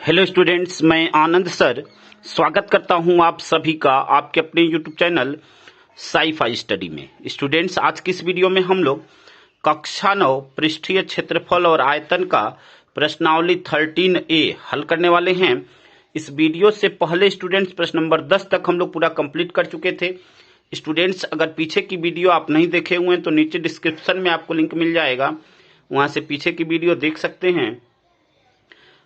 Hello students, मैं आनंद sir स्वागत करता हूं आप सभी का आपके अपने यूट्यूब चैनल साई-फाई स्टडी में। स्टूडेंट्स, आज की इस वीडियो में हम लोग कक्षा 9 पृष्ठीय क्षेत्रफल और आयतन का प्रश्नावली 13A हल करने वाले हैं। इस वीडियो से पहले स्टूडेंट्स प्रश्न नंबर 10 तक हम लोग पूरा कंप्लीट कर चुके थे। स्टूडेंट्स, अगर पीछे की वीडियो आप नहीं देखे हुए हैं तो नीचे डिस्क्रिप्शन में आपको लिंक मिल जाएगा, वहां से पीछे की वीडियो देख सकते हैं।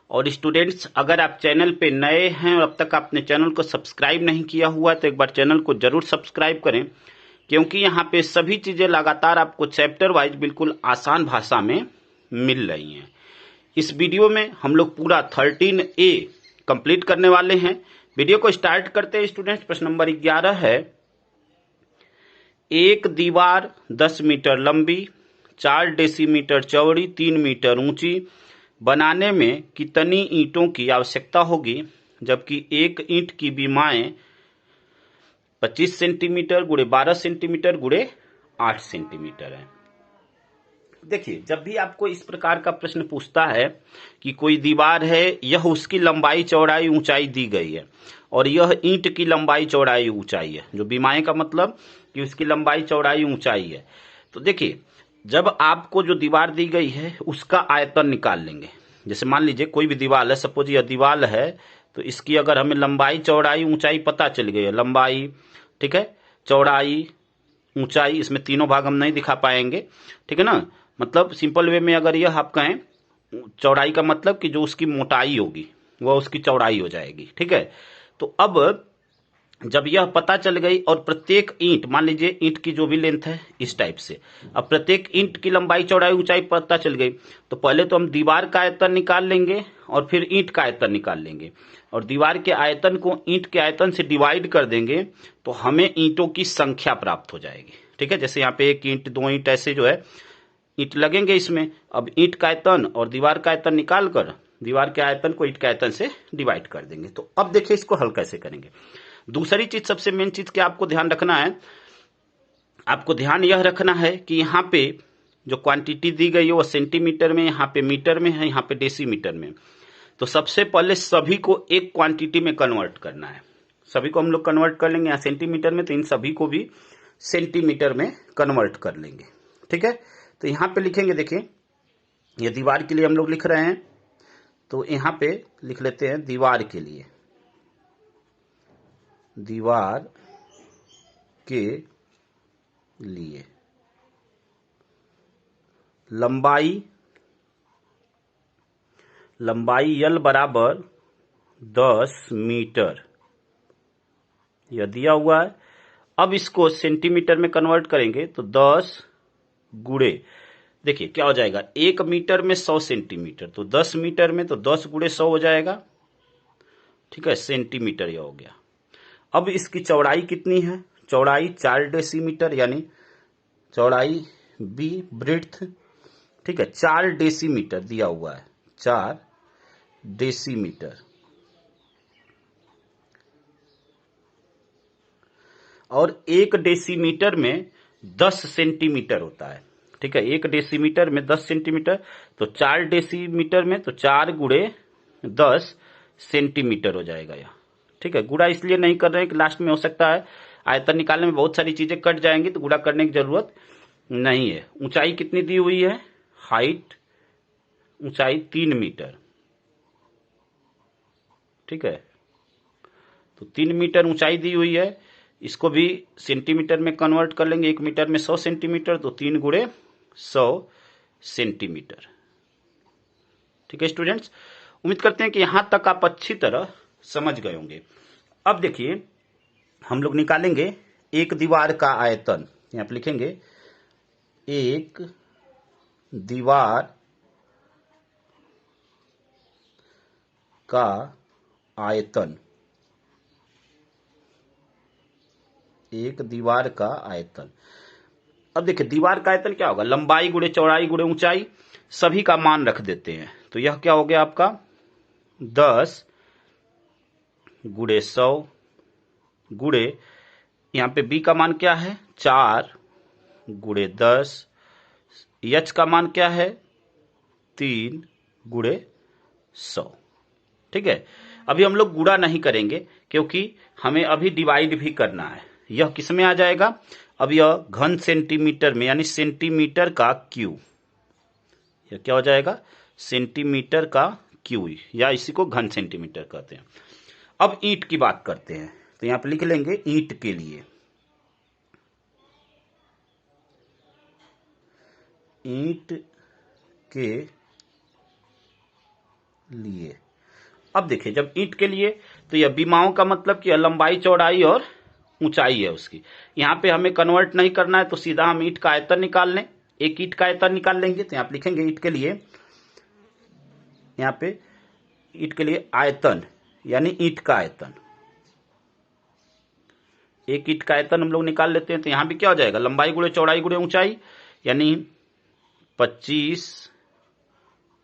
और स्टूडेंट्स, अगर आप चैनल पे नए हैं और अब तक आपने चैनल को सब्सक्राइब नहीं किया हुआ है तो एक बार चैनल को जरूर सब्सक्राइब करें, क्योंकि यहाँ पे सभी चीजें लगातार आपको चैप्टर वाइज बिल्कुल आसान भाषा में मिल रही हैं। इस वीडियो में हम लोग पूरा 13A कंप्लीट करने वाले हैं। वीडियो को स्टार्ट करते हैं स्टूडेंट्स। प्रश्न नंबर 11 है, एक दीवार 10 मीटर लंबी, 4 डेसीमीटर चौड़ी, 3 मीटर ऊंची बनाने में कितनी ईंटों की आवश्यकता होगी, जबकि एक ईंट की विमाएं 25 सेंटीमीटर गुणे 12 सेंटीमीटर गुणे 8 सेंटीमीटर है। देखिए, जब भी आपको इस प्रकार का प्रश्न पूछता है कि कोई दीवार है, यह उसकी लंबाई चौड़ाई ऊंचाई दी गई है और यह ईंट की लंबाई चौड़ाई ऊंचाई है, जो विमाएं का मतलब कि उसकी लंबाई चौड़ाई ऊंचाई है। तो देखिए, जब आपको जो दीवार दी गई है उसका आयतन निकाल लेंगे। जैसे मान लीजिए कोई भी दीवार है, सपोज यह दीवार है, तो इसकी अगर हमें लंबाई चौड़ाई ऊंचाई पता चल गई है, लंबाई ठीक है, चौड़ाई ऊंचाई, इसमें तीनों भाग हम नहीं दिखा पाएंगे, ठीक है ना। मतलब सिंपल वे में अगर यह आप कहें, चौड़ाई का मतलब कि जो उसकी मोटाई होगी वह उसकी चौड़ाई हो जाएगी, ठीक है। तो अब जब यह पता चल गई और प्रत्येक ईंट, मान लीजिए ईंट की जो भी लेंथ है इस टाइप से, अब प्रत्येक ईंट की लंबाई चौड़ाई ऊंचाई पता चल गई, तो पहले तो हम दीवार का आयतन निकाल लेंगे और फिर ईंट का आयतन निकाल लेंगे और दीवार के आयतन को ईंट के आयतन से डिवाइड कर देंगे तो हमें ईंटों की संख्या प्राप्त हो जाएगी, ठीक है। जैसे यहाँ पे एक ईंट, दो ईंट, ऐसे जो है ईंट लगेंगे इसमें। अब ईंट का आयतन और दीवार का आयतन निकाल कर दीवार के आयतन को ईंट के आयतन से डिवाइड कर देंगे। तो अब देखिए इसको हल कैसे करेंगे। दूसरी चीज, सबसे मेन चीज क्या आपको ध्यान रखना है, आपको ध्यान यह रखना है कि यहाँ पे जो क्वांटिटी दी गई है वो सेंटीमीटर में, यहाँ पे मीटर में है, यहाँ पे डेसीमीटर में। तो सबसे पहले सभी को एक क्वांटिटी में कन्वर्ट करना है। सभी को हम लोग कन्वर्ट कर लेंगे, यहाँ सेंटीमीटर में, तो इन सभी को भी सेंटीमीटर में कन्वर्ट कर लेंगे, ठीक है। तो यहाँ पे लिखेंगे, देखिए ये दीवार के लिए हम लोग लिख रहे हैं, तो यहाँ पे लिख लेते हैं दीवार के लिए, दीवार के लिए लंबाई L बराबर 10 मीटर, यह दिया हुआ है। अब इसको सेंटीमीटर में कन्वर्ट करेंगे तो 10 गुणे, देखिए क्या हो जाएगा, 1 मीटर में 100 सेंटीमीटर, तो 10 मीटर में तो 10 गुणे 100 हो जाएगा, ठीक है, सेंटीमीटर यह हो गया। अब इसकी चौड़ाई कितनी है, चौड़ाई 4 डेसीमीटर, यानी चौड़ाई बी ब्रेड्थ, ठीक है, 4 डेसीमीटर दिया हुआ है, 4 डेसीमीटर। और 1 डेसीमीटर में 10 सेंटीमीटर होता है, ठीक है, 1 डेसीमीटर में 10 सेंटीमीटर, तो 4 डेसीमीटर में तो 4 गुणे 10 सेंटीमीटर हो जाएगा यह, ठीक है। गुणा इसलिए नहीं कर रहे हैं कि लास्ट में हो सकता है आयतन निकालने में बहुत सारी चीजें कट जाएंगी, तो गुणा करने की जरूरत नहीं है। ऊंचाई कितनी दी हुई है, हाइट ऊंचाई 3 मीटर, ठीक है, तो 3 मीटर ऊंचाई दी हुई है। इसको भी सेंटीमीटर में कन्वर्ट कर लेंगे, 1 मीटर में 100 सेंटीमीटर, तो 3 गुणे 100 सेंटीमीटर, ठीक है स्टूडेंट्स। उम्मीद करते हैं कि यहां तक आप अच्छी तरह समझ गए होंगे। अब देखिए हम लोग निकालेंगे एक दीवार का आयतन, यहां पर लिखेंगे एक दीवार का आयतन, एक दीवार का आयतन। अब देखिए दीवार का आयतन क्या होगा, लंबाई गुणे चौड़ाई गुणे ऊंचाई, सभी का मान रख देते हैं, तो यह क्या हो गया आपका 10 गुणे 100 गुणे, यहां पे बी का मान क्या है 4 गुणे 10, एच का मान क्या है 3 गुणे 100, ठीक है। अभी हम लोग गुणा नहीं करेंगे क्योंकि हमें अभी डिवाइड भी करना है। यह किस में आ जाएगा? अब यह घन सेंटीमीटर में, यानी सेंटीमीटर का क्यू, यह क्या हो जाएगा? सेंटीमीटर का क्यू, या इसी को घन सेंटीमीटर कहते हैं। अब ईंट की बात करते हैं, तो यहां पर लिख लेंगे ईंट के लिए, ईंट के लिए। अब देखिए, जब ईंट के लिए तो यह विमाओं का मतलब कि लंबाई चौड़ाई और ऊंचाई है उसकी। यहां पे हमें कन्वर्ट नहीं करना है, तो सीधा हम ईंट का आयतन निकाल लें, एक ईंट का आयतन निकाल लेंगे। तो यहां पे लिखेंगे ईंट के लिए, यहां पे ईंट के लिए आयतन, यानी ईंट का आयतन, एक ईंट का आयतन हम लोग निकाल लेते हैं। तो यहां भी क्या हो जाएगा? लंबाई गुणे चौड़ाई गुणे ऊंचाई, यानी 25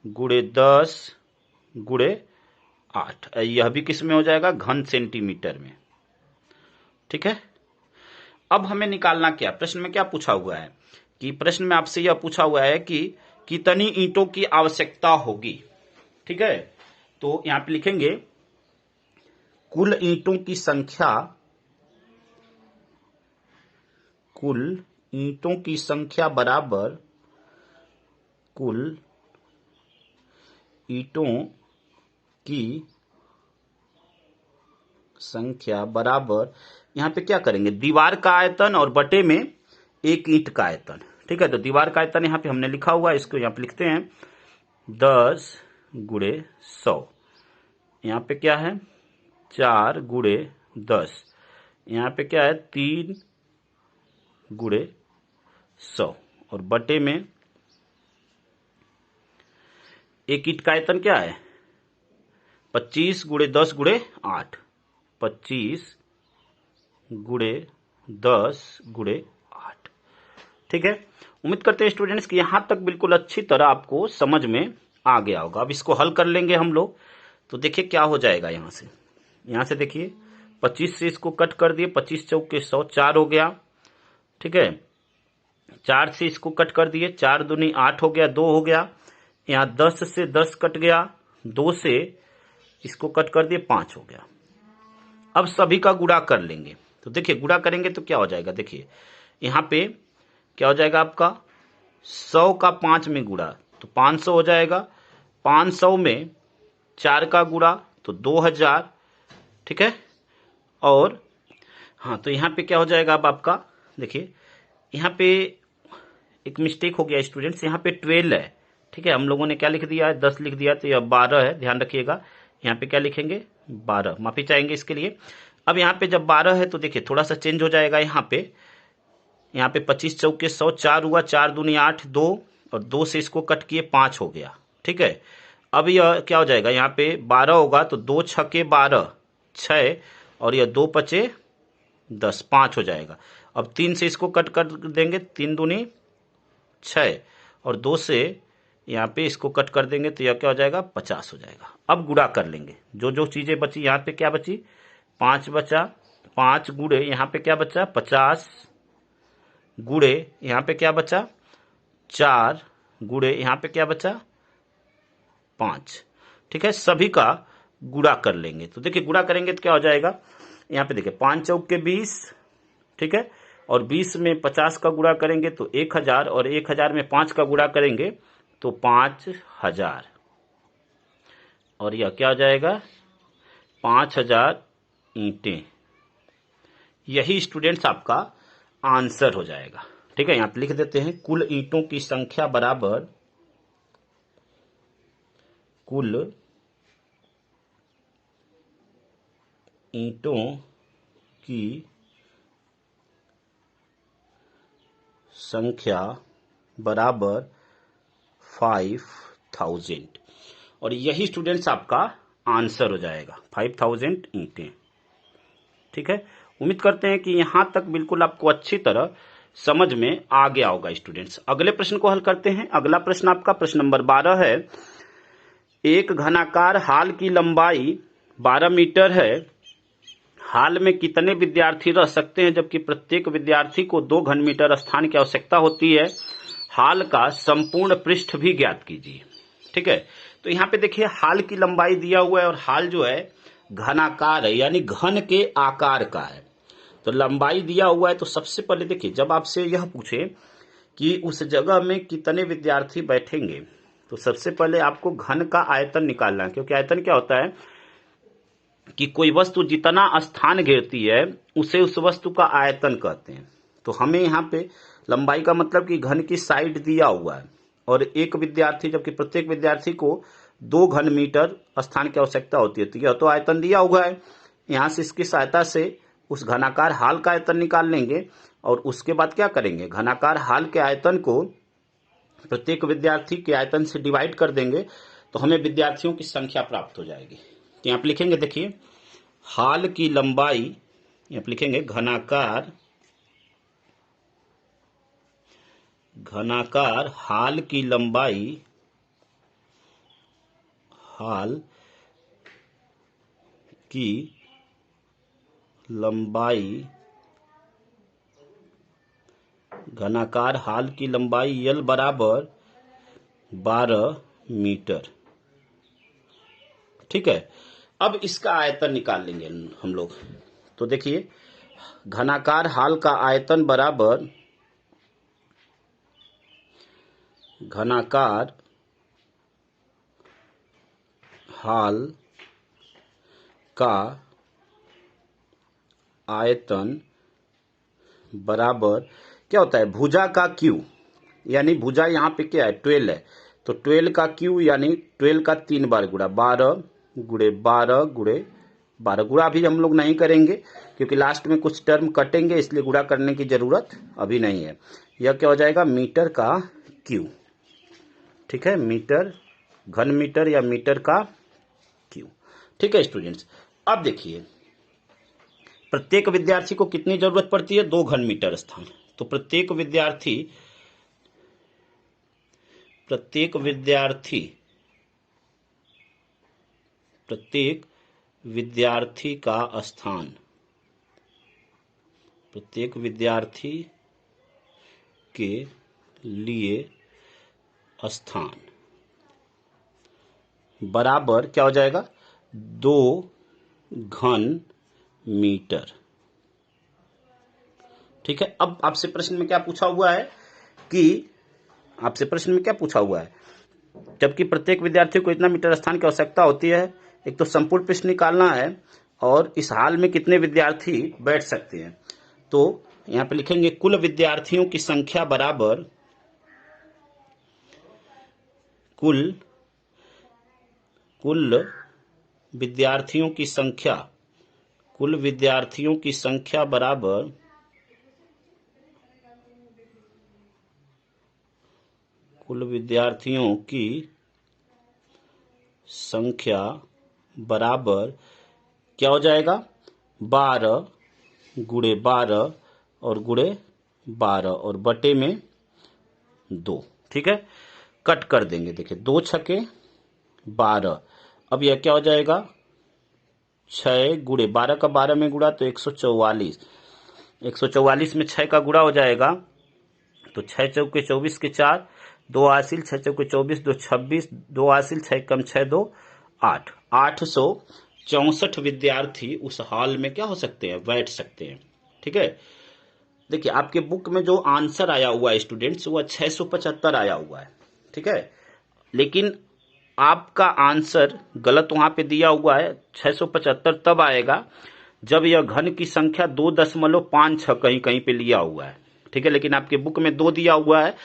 गुणे 10 गुणे 8। यह भी किस में हो जाएगा? घन सेंटीमीटर में। ठीक है। अब हमें निकालना क्या, प्रश्न में क्या पूछा हुआ है कि प्रश्न में आपसे यह पूछा हुआ है कि कितनी ईंटों की आवश्यकता होगी। ठीक है। तो यहां पे लिखेंगे कुल ईंटों की संख्या, कुल ईंटों की संख्या बराबर कुल ईंटों की संख्या बराबर, यहां पे क्या करेंगे? दीवार का आयतन और बटे में एक ईंट का आयतन। ठीक है। तो दीवार का आयतन यहां पे हमने लिखा हुआ है, इसको यहां पे लिखते हैं 10 गुणे 100। यहां पे क्या है? 4 गुणे 10। यहां पे क्या है? 3 गुणे 100, और बटे में एक ईंट का आयतन क्या है? 25 गुणे 10 गुणे 8, 25 गुणे 10 गुणे 8। ठीक है। उम्मीद करते हैं स्टूडेंट्स कि यहां तक बिल्कुल अच्छी तरह आपको समझ में आ गया होगा। अब इसको हल कर लेंगे हम लोग। तो देखिए क्या हो जाएगा, यहां से देखिए 25 से इसको कट कर दिए, 25 चौके 100, 4 हो गया। ठीक है। 4 से इसको कट कर दिए, 4 दूनी 8 हो गया, 2 हो गया। यहां 10 से 10 कट गया, 2 से इसको कट कर दिए, 5 हो गया। अब सभी का गुणा कर लेंगे। तो देखिए गुणा करेंगे तो क्या हो जाएगा? देखिए यहां पे क्या हो जाएगा आपका? 100 का 5 में गुणा तो 500 हो जाएगा। 500 में 4 का गुणा तो 2000। ठीक है। और हाँ, तो यहां पे क्या हो जाएगा अब आपका? देखिए यहां पे एक मिस्टेक हो गया स्टूडेंट्स, यहां पे 12 है। ठीक है। हम लोगों ने क्या लिख दिया है? 10 लिख दिया, तो यह 12 है, ध्यान रखिएगा। यहाँ पे क्या लिखेंगे? 12, माफी चाहेंगे इसके लिए। अब यहाँ पे जब 12 है तो देखिए थोड़ा सा चेंज हो जाएगा। यहाँ पे 25 चौके 100, 4 हुआ, 4 दूनी 8, 2, और 2 से इसको कट किए, 5 हो गया। ठीक है। अब यह क्या हो जाएगा? यहाँ पे 12 होगा तो 2 छके 12, 6, और यह 2 पचे 10, 5 हो जाएगा। अब 3 से इसको कट कर देंगे, 3 दूनी 6, और 2 से यहाँ पे इसको कट कर देंगे तो यह क्या हो जाएगा? 50 हो जाएगा। अब गुणा कर लेंगे, जो जो चीजें बची। यहाँ पे क्या बची? 5 बचा, 5 गुणे यहाँ पे क्या बचा? 50 गुणे यहाँ पे क्या बचा? 4 गुणे यहाँ पे क्या बचा? 5। ठीक है। सभी का गुणा कर लेंगे। तो देखिए गुणा करेंगे तो क्या हो जाएगा? यहाँ पे देखिए 5 चौके 20। ठीक है। और 20 में 50 का गुणा करेंगे तो 1000, और 1000 में 5 का गुणा करेंगे तो 5000, और यह क्या हो जाएगा? 5000 ईंटें। यही स्टूडेंट्स आपका आंसर हो जाएगा। ठीक है। यहां पे लिख देते हैं कुल ईंटों की संख्या बराबर कुल ईंटों की संख्या बराबर 5000, और यही स्टूडेंट्स आपका आंसर हो जाएगा, 5000 ईंटें। ठीक है। उम्मीद करते हैं कि यहां तक बिल्कुल आपको अच्छी तरह समझ में आ गया होगा स्टूडेंट्स। अगले प्रश्न को हल करते हैं। अगला प्रश्न आपका प्रश्न नंबर 12 है। एक घनाकार हाल की लंबाई 12 मीटर है। हाल में कितने विद्यार्थी रह सकते हैं जबकि प्रत्येक विद्यार्थी को 2 घन मीटर स्थान की आवश्यकता होती है? हाल का संपूर्ण पृष्ठ भी ज्ञात कीजिए। ठीक है। तो यहाँ पे देखिए हाल की लंबाई दिया हुआ है और हाल जो है घनाकार है, यानी घन के आकार का है। तो लंबाई दिया हुआ है, तो सबसे पहले देखिए जब आपसे यह पूछे कि उस जगह में कितने विद्यार्थी बैठेंगे, तो सबसे पहले आपको घन का आयतन निकालना है, क्योंकि आयतन क्या होता है कि कोई वस्तु जितना स्थान घेरती है उसे उस वस्तु का आयतन कहते हैं। तो हमें यहाँ पे लंबाई का मतलब कि घन की साइड दिया हुआ है और एक विद्यार्थी, जबकि प्रत्येक विद्यार्थी को 2 घन मीटर स्थान की आवश्यकता होती है। तो यह तो आयतन दिया हुआ है, यहाँ से इसकी सहायता से उस घनाकार हाल का आयतन निकाल लेंगे और उसके बाद क्या करेंगे, घनाकार हाल के आयतन को प्रत्येक विद्यार्थी के आयतन से डिवाइड कर देंगे, तो हमें विद्यार्थियों की संख्या प्राप्त हो जाएगी। तो यहाँ पे लिखेंगे, देखिए हाल की लंबाई, यहाँ पे लिखेंगे घनाकार हाल की लंबाई, हाल की लंबाई, घनाकार हाल की लंबाई L बराबर 12 मीटर। ठीक है, अब इसका आयतन निकाल लेंगे हम लोग। तो देखिए घनाकार हाल का आयतन बराबर घनाकार हाल का आयतन बराबर क्या होता है, भुजा का क्यू, यानी भुजा यहाँ पे क्या है 12 है, तो 12 का क्यू यानी 12 का 3 बार गुणा 12 गुणे 12 गुणे 12। गुणा अभी हम लोग नहीं करेंगे क्योंकि लास्ट में कुछ टर्म कटेंगे, इसलिए गुणा करने की जरूरत अभी नहीं है। यह क्या हो जाएगा, मीटर का क्यू। ठीक है, मीटर, घन मीटर या मीटर का क्यू। ठीक है स्टूडेंट्स, अब देखिए प्रत्येक विद्यार्थी को कितनी जरूरत पड़ती है, 2 घन मीटर स्थान। तो प्रत्येक विद्यार्थी का स्थान, प्रत्येक विद्यार्थी के लिए स्थान बराबर क्या हो जाएगा, 2 घन मीटर। ठीक है, अब आपसे प्रश्न में क्या पूछा हुआ है जबकि प्रत्येक विद्यार्थी को इतना मीटर स्थान की आवश्यकता होती है, एक तो संपूर्ण पृष्ठ निकालना है और इस हाल में कितने विद्यार्थी बैठ सकते हैं। तो यहां पे लिखेंगे कुल विद्यार्थियों की संख्या बराबर कुल विद्यार्थियों की संख्या बराबर कुल विद्यार्थियों की संख्या बराबर क्या हो जाएगा, 12 गुणे 12 और गुणे 12 और बटे में 2। ठीक है, कट कर देंगे, देखिए 2 छके 12। अब यह क्या हो जाएगा, 6 गुणे 12 का 12 में गुणा तो 144। 144 में 6 का गुणा हो जाएगा, तो 6 चौके 24 के 4, 2 हासिल, 6 चौके 24, 2 26, 2 हासिल, 6 कम 6 2 8। 864 विद्यार्थी उस हॉल में क्या हो सकते हैं, बैठ सकते हैं। ठीक है, देखिए आपके बुक में जो आंसर आया हुआ है स्टूडेंट्स, वह 675 आया हुआ है। ठीक है, लेकिन आपका आंसर गलत वहां पे दिया हुआ है। 675 तब आएगा जब यह घन की संख्या 2.56 कहीं कहीं पे लिया हुआ है। ठीक है, लेकिन आपके बुक में 2 दिया हुआ है,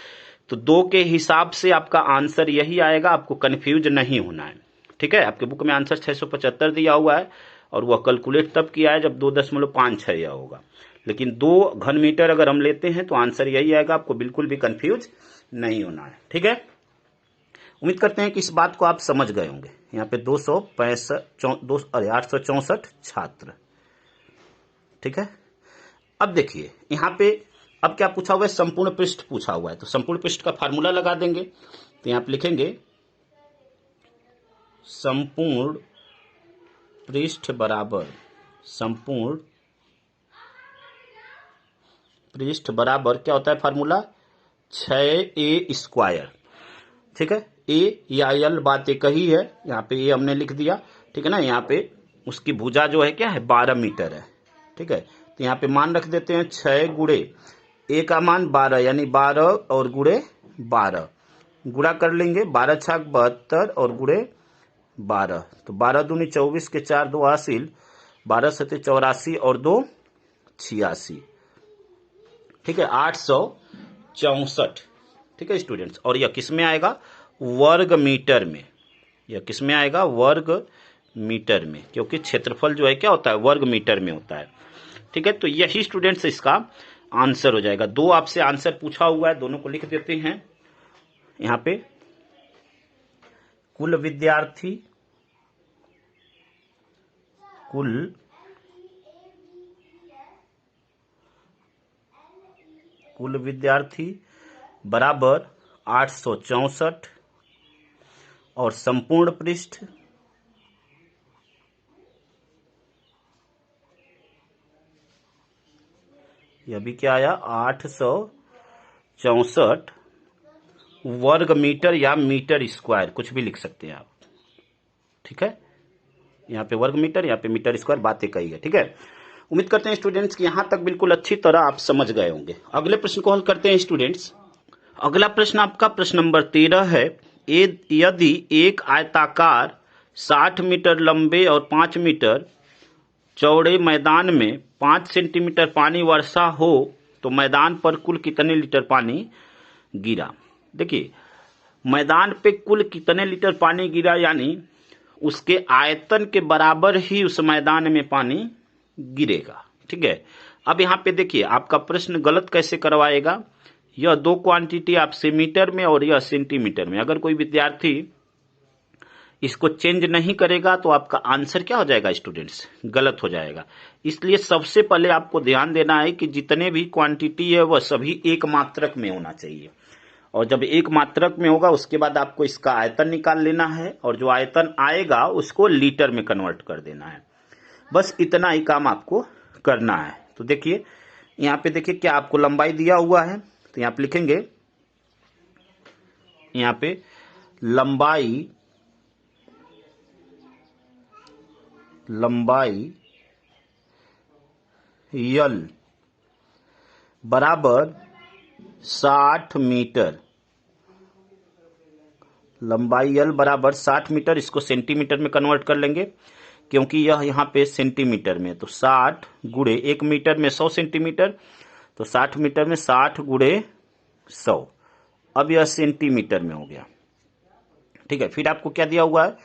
तो 2 के हिसाब से आपका आंसर यही आएगा, आपको कंफ्यूज नहीं होना है। ठीक है, आपके बुक में आंसर 675 दिया हुआ है और वह कैलकुलेट तब किया है जब 2.56 यह होगा, लेकिन 2 घन मीटर अगर हम लेते हैं तो आंसर यही आएगा, आपको बिल्कुल भी कंफ्यूज नहीं होना है। ठीक है, उम्मीद करते हैं कि इस बात को आप समझ गए होंगे। यहाँ पे 864 छात्र। ठीक है, अब देखिए यहाँ पे अब क्या पूछा हुआ है, संपूर्ण पृष्ठ पूछा हुआ है, तो संपूर्ण पृष्ठ का फार्मूला लगा देंगे। तो यहाँ पे लिखेंगे संपूर्ण पृष्ठ बराबर क्या होता है फार्मूला, 6a स्क्वायर। ठीक है, ए या यल बात एक ही है, यहाँ पे ए हमने लिख दिया, ठीक है ना। यहाँ पे उसकी भुजा जो है क्या है, 12 मीटर है, ठीक है। तो यहाँ पे मान रख देते हैं 6 गुणे ए का मान 12, यानी 12 और गुणे 12 गुणा कर लेंगे, 12 छाक 72 और गुणे 12, तो 12 दूनी 24 के 4 2 हासिल, 12 सते 84 और 2 86, ठीक है, 864, ठीक है स्टूडेंट्स। और यह किस में आएगा, वर्ग मीटर में, यह किस में आएगा, वर्ग मीटर में, क्योंकि क्षेत्रफल जो है क्या होता है, वर्ग मीटर में होता है, ठीक है। तो यही स्टूडेंट्स इसका आंसर हो जाएगा। दो आपसे आंसर पूछा हुआ है, दोनों को लिख देते हैं यहाँ पे। कुल विद्यार्थी बराबर 864 और संपूर्ण पृष्ठ यह भी क्या आया, 864 वर्ग मीटर या मीटर स्क्वायर, कुछ भी लिख सकते हैं आप, ठीक है। यहाँ पे वर्ग मीटर, यहाँ पे मीटर स्क्वायर, बात एक ही है, ठीक है। उम्मीद करते हैं स्टूडेंट्स कि यहाँ तक बिल्कुल अच्छी तरह आप समझ गए होंगे। अगले प्रश्न को हल करते हैं स्टूडेंट्स। अगला प्रश्न आपका प्रश्न नंबर 13 है। यदि एक आयताकार 60 मीटर लंबे और 5 मीटर चौड़े मैदान में 5 सेंटीमीटर पानी वर्षा हो तो मैदान पर कुल कितने लीटर पानी गिरा। देखिए, मैदान पे कुल कितने लीटर पानी गिरा, यानी उसके आयतन के बराबर ही उस मैदान में पानी गिरेगा, ठीक है। अब यहाँ पे देखिए, आपका प्रश्न गलत कैसे करवाएगा, यह दो क्वांटिटी आपसे मीटर में और यह सेंटीमीटर में, अगर कोई विद्यार्थी इसको चेंज नहीं करेगा तो आपका आंसर क्या हो जाएगा स्टूडेंट्स, गलत हो जाएगा। इसलिए सबसे पहले आपको ध्यान देना है कि जितने भी क्वांटिटी है वह सभी एक मात्रक में होना चाहिए, और जब एक मात्रक में होगा उसके बाद आपको इसका आयतन निकाल लेना है, और जो आयतन आएगा उसको लीटर में कन्वर्ट कर देना है। बस इतना ही काम आपको करना है। तो देखिए यहाँ पे, देखिए क्या आपको लंबाई दिया हुआ है, तो यहाँ पे लिखेंगे, यहाँ पे लंबाई यल बराबर 60 मीटर, लंबाई यल बराबर 60 मीटर, इसको सेंटीमीटर में कन्वर्ट कर लेंगे क्योंकि यह यहाँ पे सेंटीमीटर में, तो 60 गुणे 1 मीटर में 100 सेंटीमीटर, तो 60 मीटर में 60 गुणे 100, अब यह सेंटीमीटर में हो गया, ठीक है। फिर आपको क्या दिया हुआ है,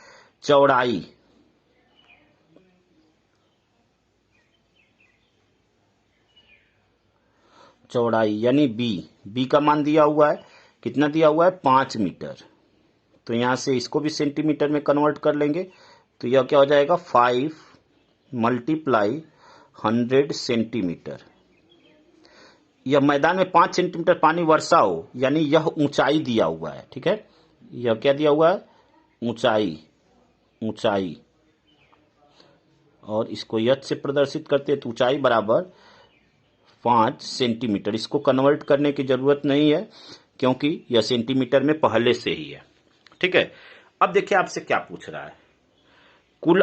चौड़ाई यानी बी का मान दिया हुआ है, कितना दिया हुआ है, 5 मीटर, तो यहां से इसको भी सेंटीमीटर में कन्वर्ट कर लेंगे, तो यह क्या हो जाएगा, 5 × 100 सेंटीमीटर। यह मैदान में 5 सेंटीमीटर पानी वर्षा हो, यानी यह ऊंचाई दिया हुआ है, ठीक है। यह क्या दिया हुआ है, ऊंचाई, और इसको यच से प्रदर्शित करते हैं, तो ऊंचाई बराबर 5 सेंटीमीटर। इसको कन्वर्ट करने की जरूरत नहीं है क्योंकि यह सेंटीमीटर में पहले से ही है, ठीक है। अब देखिए आपसे क्या पूछ रहा है, कुल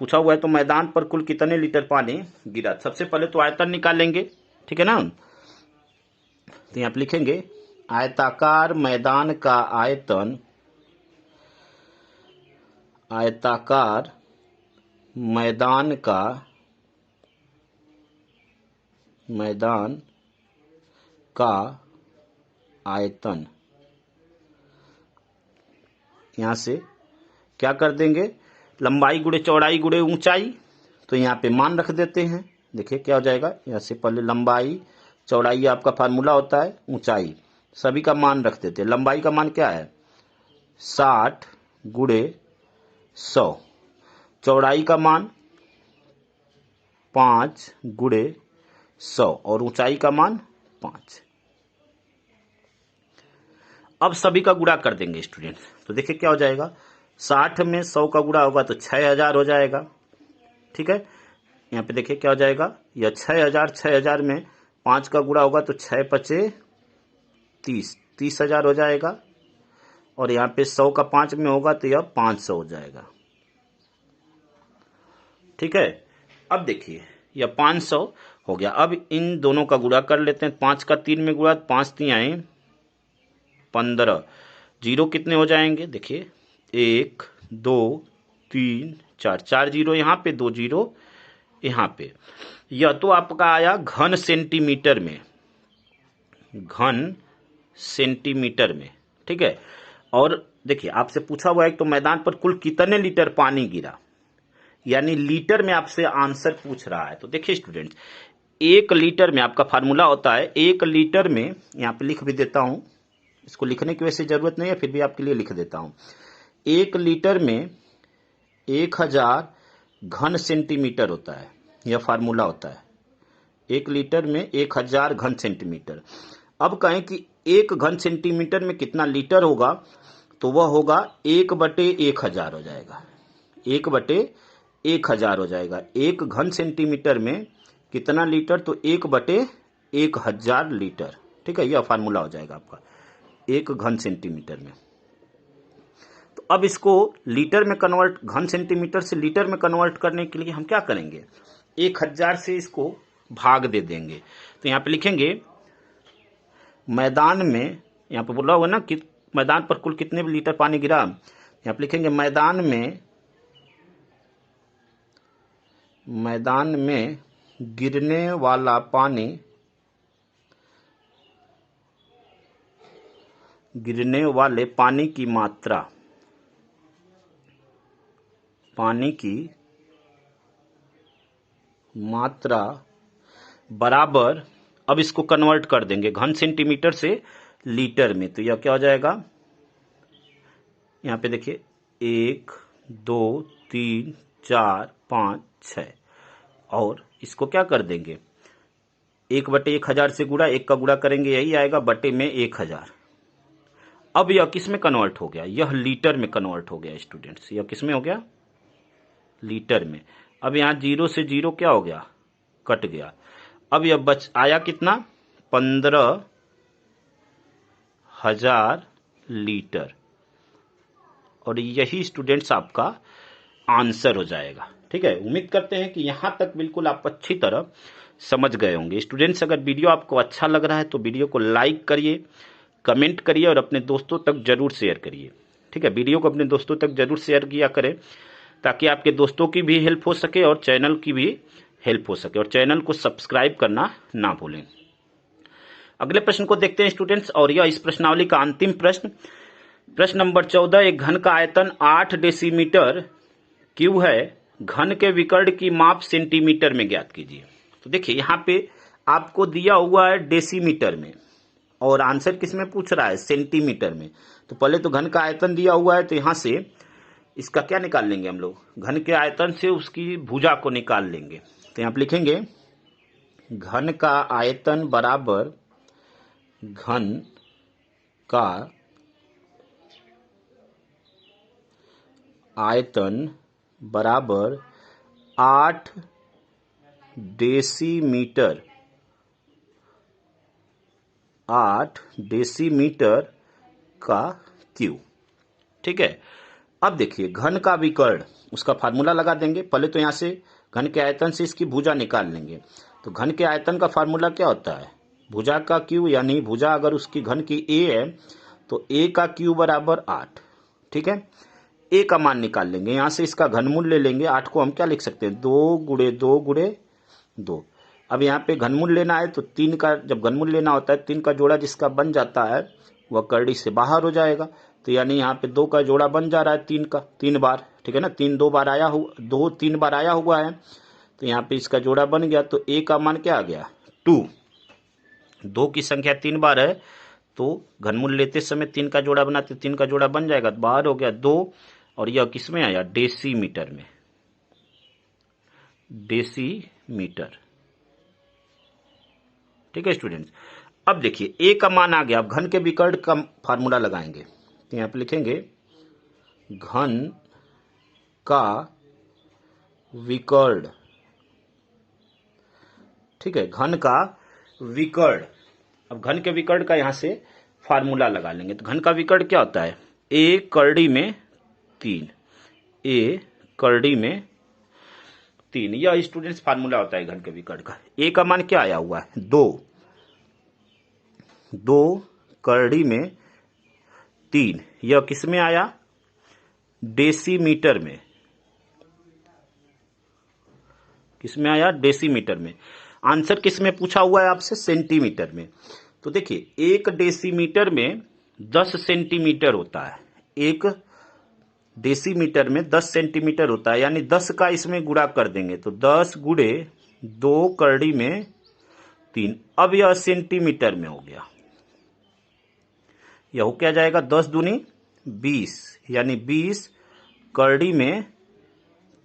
पूछा हुआ है, तो मैदान पर कुल कितने लीटर पानी गिरा। सबसे पहले तो आयतन निकालेंगे, ठीक है ना। तो यहां पर लिखेंगे, आयताकार मैदान का आयतन, आयताकार मैदान का आयतन, यहां से क्या कर देंगे, लंबाई गुणे चौड़ाई गुणे ऊंचाई, तो यहां पे मान रख देते हैं। देखिए क्या हो जाएगा, यहां से पहले लंबाई चौड़ाई आपका फार्मूला होता है, ऊंचाई सभी का मान रख देते हैं। लंबाई का मान क्या है, 60 गुणे 100, चौड़ाई का मान 5 गुणे 100 और ऊंचाई का मान 5। अब सभी का गुणा कर देंगे स्टूडेंट, तो देखिए क्या हो जाएगा, 60 में 100 का गुणा होगा तो 6000 हो जाएगा, ठीक है। यहाँ पे देखिए क्या हो जाएगा, यह 6000 में 5 का गुणा होगा तो 6 × 5 = 30, 30,000 हो जाएगा। और यहाँ पे 100 का 5 में होगा तो यह 500 हो जाएगा। ठीक है, अब देखिए यह 500 हो गया। अब इन दोनों का गुणा कर लेते हैं। 5 का 3 में गुणा, 5 3 आए 15। जीरो कितने हो जाएंगे देखिए, 1 2 3 4, 4 जीरो यहाँ पे, 2 जीरो यहाँ पे। यह तो आपका आया घन सेंटीमीटर में, घन सेंटीमीटर में। ठीक है, और देखिए आपसे पूछा हुआ है तो मैदान पर कुल कितने लीटर पानी गिरा, यानी लीटर में आपसे आंसर पूछ रहा है। तो देखिए स्टूडेंट्स, 1 लीटर में आपका फार्मूला होता है, 1 लीटर में, यहाँ पे लिख भी देता हूं, इसको लिखने की वैसे जरूरत नहीं है, फिर भी आपके लिए लिख देता हूं। 1 लीटर में 1000 घन सेंटीमीटर होता है, यह फार्मूला होता है। 1 लीटर में 1000 घन सेंटीमीटर। अब कहें कि 1 घन सेंटीमीटर में कितना लीटर होगा, तो वह होगा 1/1000 हो जाएगा। 1/1000 हो जाएगा। 1 घन सेंटीमीटर में कितना लीटर, तो 1/1000 लीटर। ठीक है, यह फार्मूला हो जाएगा आपका 1 घन सेंटीमीटर में। तो अब इसको लीटर में कन्वर्ट, घन सेंटीमीटर से लीटर में कन्वर्ट करने के लिए हम क्या करेंगे, 1000 से इसको भाग दे देंगे। तो यहाँ पे लिखेंगे मैदान में, यहाँ पे बोला हुआ ना कि मैदान पर कुल कितने लीटर पानी गिरा, यहाँ पे लिखेंगे मैदान में गिरने वाला पानी, गिरने वाले पानी की मात्रा, पानी की मात्रा बराबर, अब इसको कन्वर्ट कर देंगे घन सेंटीमीटर से लीटर में। तो यह क्या हो जाएगा, यहाँ पे देखिए 1 2 3 4 5 6, और इसको क्या कर देंगे, 1/1000 से गुणा, 1 का गुणा करेंगे यही आएगा, बटे में 1000। अब यह किस में कन्वर्ट हो गया, यह लीटर में कन्वर्ट हो गया स्टूडेंट्स। यह किस में हो गया, लीटर में। अब यहाँ 0 से 0 क्या हो गया, कट गया। अब यह बच आया कितना, 15000 लीटर। और यही स्टूडेंट्स आपका आंसर हो जाएगा। ठीक है, उम्मीद करते हैं कि यहां तक बिल्कुल आप अच्छी तरह समझ गए होंगे। स्टूडेंट्स, अगर वीडियो आपको अच्छा लग रहा है तो वीडियो को लाइक करिए, कमेंट करिए और अपने दोस्तों तक जरूर शेयर करिए। ठीक है, वीडियो को अपने दोस्तों तक जरूर शेयर किया करें, ताकि आपके दोस्तों की भी हेल्प हो सके और चैनल की भी हेल्प हो सके, और चैनल को सब्सक्राइब करना ना भूलें। अगले प्रश्न को देखते हैं स्टूडेंट्स, और यह इस प्रश्नावली का अंतिम प्रश्न, प्रश्न नंबर 14। एक घन का आयतन 8 डेसीमीटर क्यूब है, घन के विकर्ण की माप सेंटीमीटर में ज्ञात कीजिए। तो देखिए यहाँ पे आपको दिया हुआ है डेसीमीटर में, और आंसर किस में पूछ रहा है, सेंटीमीटर में। तो पहले तो घन का आयतन दिया हुआ है, तो यहां से इसका क्या निकाल लेंगे हम लोग, घन के आयतन से उसकी भुजा को निकाल लेंगे। तो यहां पे लिखेंगे घन का आयतन बराबर, घन का आयतन बराबर 8 डेसीमीटर, 8 डेसीमीटर का क्यूब। ठीक है, अब देखिए घन का विकर्ण, उसका फार्मूला लगा देंगे। पहले तो यहां से घन के आयतन से इसकी भुजा निकाल लेंगे। तो घन के आयतन का फार्मूला क्या होता है, भुजा का क्यूब, यानी भुजा अगर उसकी घन की a है तो a का क्यूब बराबर 8। ठीक है, a का मान निकाल लेंगे, यहां से इसका घनमूल ले लेंगे। 8 को हम क्या लिख सकते हैं, 2 गुणे 2 गुणे 2। अब यहाँ पे घनमूल लेना है तो 3 का, जब घनमूल लेना होता है 3 का जोड़ा जिसका बन जाता है वह कड़ी से बाहर हो जाएगा। तो यानी यहाँ पे 2 का जोड़ा बन जा रहा है 3 का, 3 बार। ठीक है ना, 3 2 बार आया हुआ, 2 3 बार आया हुआ है, तो यहाँ पे इसका जोड़ा बन गया। तो a का मान क्या आ गया, 2। 2 की संख्या 3 बार है, तो घनमूल लेते समय 3 का जोड़ा बनाते, 3 का जोड़ा बन जाएगा, बाहर हो गया 2। और यह किस में आया, डेसीमीटर में, डेसीमीटर। ठीक है स्टूडेंट्स, अब देखिए a का मान आ गया। अब घन के विकर्ण का फार्मूला लगाएंगे। तो यहां पे लिखेंगे घन का विकर्ण। ठीक है, घन का विकर्ण। अब घन के विकर्ण का यहां से फार्मूला लगा लेंगे। तो घन का विकर्ण क्या होता है, ए करड़ी में 3, ए करड़ी में 3, यह स्टूडेंट्स फार्मूला होता है घन के विकर्ण का। ए का मान क्या आया हुआ है 2, 2 करड़ी में 3, यह किस में आया डेसीमीटर में, किस में आया डेसीमीटर में। आंसर किस में पूछा हुआ है आपसे सेंटीमीटर में। तो देखिए 1 डेसीमीटर में 10 सेंटीमीटर होता है, 1 डेसीमीटर में 10 सेंटीमीटर होता है, यानी 10 का इसमें गुणा कर देंगे तो 10 गुणे 2 करड़ी में 3। अब यह सेंटीमीटर में हो गया, यह हो क्या जाएगा 10 दूनी 20, यानी 20 करड़ी में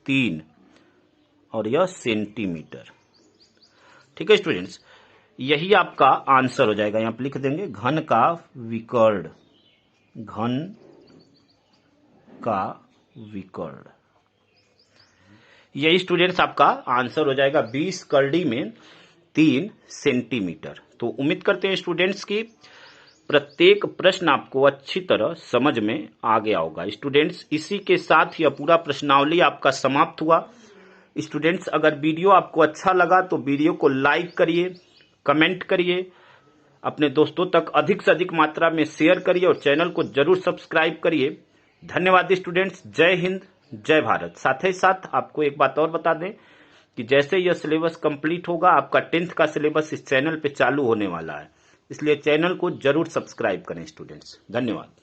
3 और यह सेंटीमीटर। ठीक है स्टूडेंट्स, यही आपका आंसर हो जाएगा। यहां पर लिख देंगे घन का विकर्ण, घन का विकर्ण। यही स्टूडेंट्स आपका आंसर हो जाएगा 20 करड़ी में 3 सेंटीमीटर। तो उम्मीद करते हैं स्टूडेंट्स की प्रत्येक प्रश्न आपको अच्छी तरह समझ में आ गया होगा। स्टूडेंट्स इसी के साथ यह पूरा प्रश्नावली आपका समाप्त हुआ। स्टूडेंट्स अगर वीडियो आपको अच्छा लगा तो वीडियो को लाइक करिए, कमेंट करिए, अपने दोस्तों तक अधिक से अधिक मात्रा में शेयर करिए और चैनल को जरूर सब्सक्राइब करिए। धन्यवाद स्टूडेंट्स, जय हिंद जय भारत। साथ ही साथ आपको एक बात और बता दें कि जैसे यह सिलेबस कंप्लीट होगा आपका 10th का सिलेबस इस चैनल पे चालू होने वाला है, इसलिए चैनल को जरूर सब्सक्राइब करें स्टूडेंट्स। धन्यवाद।